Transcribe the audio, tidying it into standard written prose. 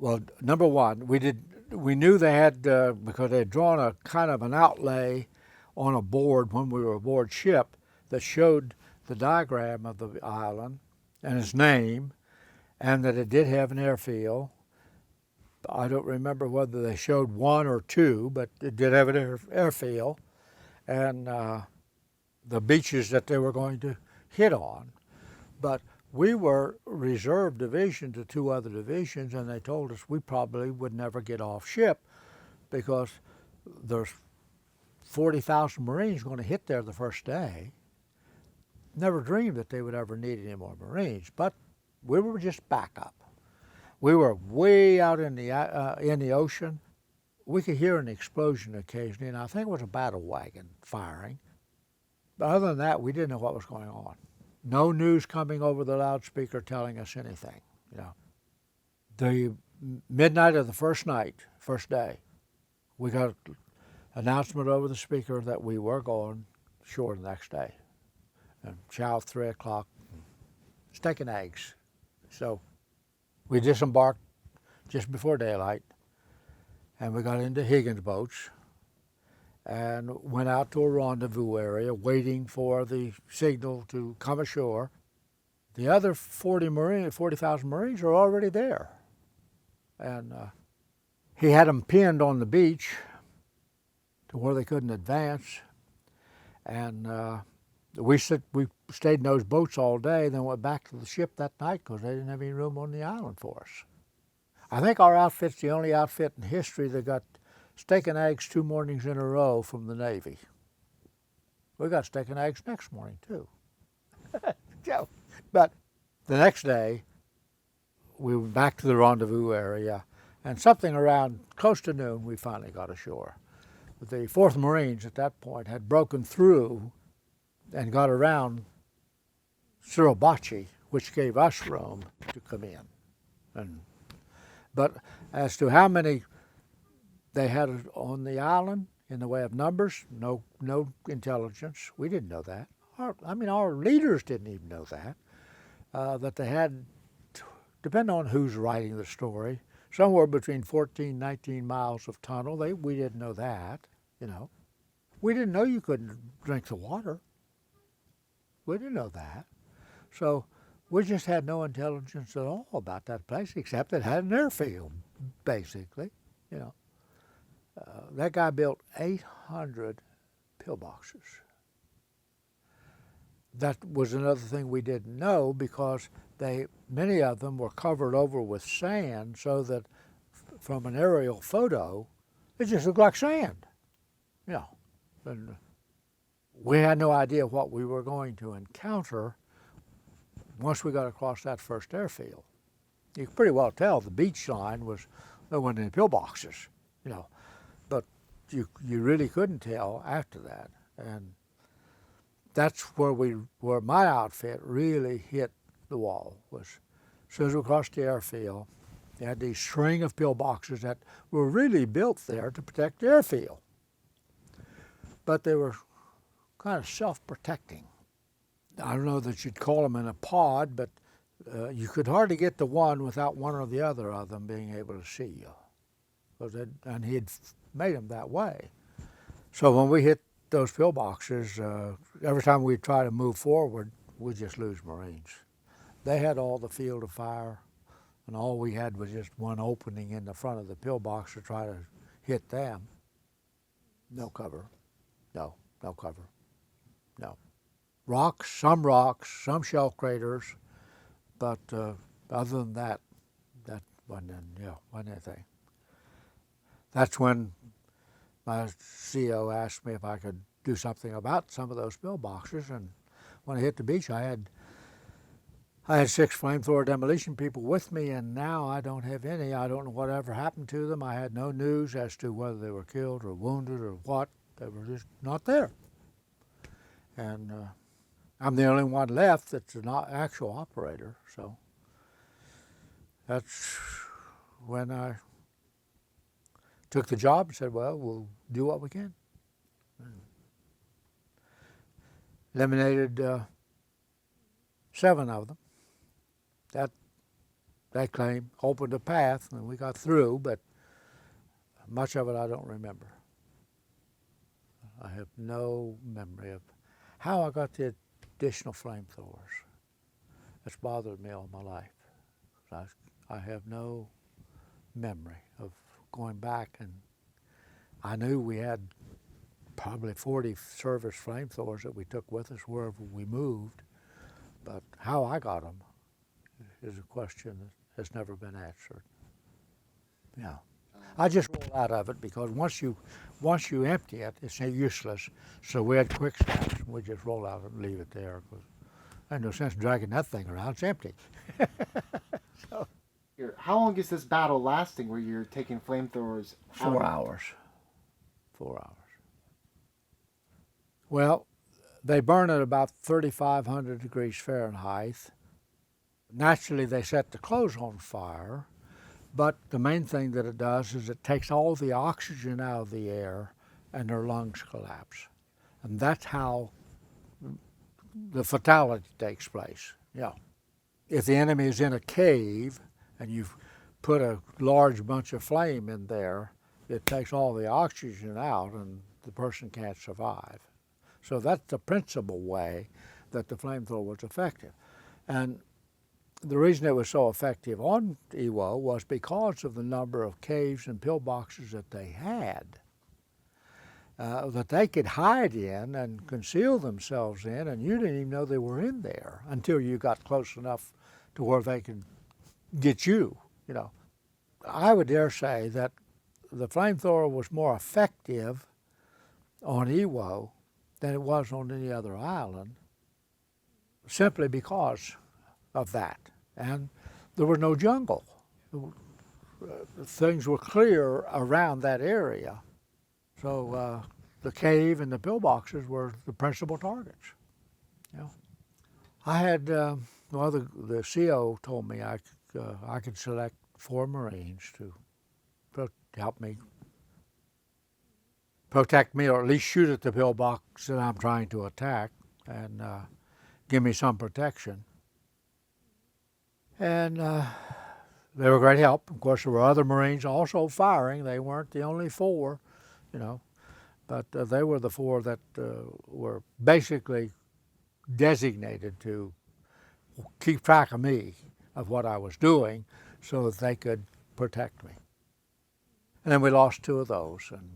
Well, number one, we knew they had because they had drawn a kind of an outlay on a board when we were aboard ship that showed the diagram of the island and its name, and that it did have an airfield. I don't remember whether they showed one or two, but it did have an airfield, and the beaches that they were going to hit on. But we were reserve division to two other divisions, and they told us we probably would never get off ship because there's 40,000 Marines going to hit there the first day. Never dreamed that they would ever need any more Marines, but we were just backup. We were way out in the ocean. We could hear an explosion occasionally, and I think it was a battle wagon firing. But other than that, we didn't know what was going on. No news coming over the loudspeaker telling us anything. You know, the midnight of the first day, we got an announcement over the speaker that we were going shore the next day. And chow 3 o'clock, steak and eggs. So we disembarked just before daylight, and we got into Higgins boats and went out to a rendezvous area waiting for the signal to come ashore. The other 40,000 Marines are already there. And he had them pinned on the beach to where they couldn't advance. And we stayed in those boats all day, then went back to the ship that night because they didn't have any room on the island for us. I think our outfit's the only outfit in history that got steak and eggs 2 mornings in a row from the Navy. We got steak and eggs next morning too. But the next day, we went back to the rendezvous area, and something around close to noon, we finally got ashore. The 4th Marines at that point had broken through and got around Suribachi, which gave us room to come in. But as to how many they had on the island in the way of numbers, no intelligence. We didn't know that. Our leaders didn't even know that. That they had, depending on who's writing the story, somewhere between 14, 19 miles of tunnel. We didn't know that, you know. We didn't know you couldn't drink the water. We didn't know that. So we just had no intelligence at all about that place, except it had an airfield, basically, you know. That guy built 800 pillboxes. That was another thing we didn't know because many of them were covered over with sand so that from an aerial photo, it just looked like sand, you know. And we had no idea what we were going to encounter once we got across that first airfield. You could pretty well tell the beach line there weren't any pillboxes, you know. But you really couldn't tell after that. And that's where my outfit really hit the wall, was as soon as we crossed the airfield, they had these string of pillboxes that were really built there to protect the airfield. But they were kind of self-protecting. I don't know that you'd call them in a pod, but you could hardly get to one without one or the other of them being able to see you. And he had made them that way. So when we hit those pillboxes, every time we try to move forward, we just lose Marines. They had all the field of fire, and all we had was just one opening in the front of the pillbox to try to hit them. No cover. No cover. No. Rocks, some shell craters, but other than that wasn't anything. That's when my CO asked me if I could do something about some of those pillboxes, and when I hit the beach, I had 6 flamethrower demolition people with me, and now I don't have any. I don't know whatever happened to them. I had no news as to whether they were killed or wounded or what. They were just not there. And I'm the only one left that's an actual operator, so that's when I took the job and said, well, we'll do what we can. Eliminated 7 of them. they claim opened a path and we got through, but much of it I don't remember. I have no memory of how I got the additional flamethrowers. It's bothered me all my life. I have no memory of going back, and I knew we had probably 40 service flamethrowers that we took with us wherever we moved, but how I got them is a question that has never been answered. Yeah. I just rolled out of it because once you empty it, it's useless. So we had quick snaps. We just roll out and leave it there because there's no sense dragging that thing around. It's empty. So, how long is this battle lasting where you're taking flamethrowers out? 4 hours. 4 hours. Well, they burn at about 3,500 degrees Fahrenheit. Naturally, they set the clothes on fire, but the main thing that it does is it takes all the oxygen out of the air and their lungs collapse. And that's how the fatality takes place. Yeah. If the enemy is in a cave and you've put a large bunch of flame in there, it takes all the oxygen out and the person can't survive. So that's the principal way that the flamethrower was effective. And the reason it was so effective on Iwo was because of the number of caves and pillboxes that they had, that they could hide in and conceal themselves in, and you didn't even know they were in there until you got close enough to where they could get you, you know. I would dare say that the flamethrower was more effective on Iwo than it was on any other island, simply because of that. And there was no jungle. Things were clear around that area. So the cave and the pillboxes were the principal targets. Yeah. I had, the CO told me I could select 4 Marines to help me protect me, or at least shoot at the pillbox that I'm trying to attack and give me some protection. And they were great help. Of course, there were other Marines also firing. They weren't the only 4, you know, but they were the 4 that were basically designated to keep track of me, of what I was doing, so that they could protect me. And then we lost 2 of those, and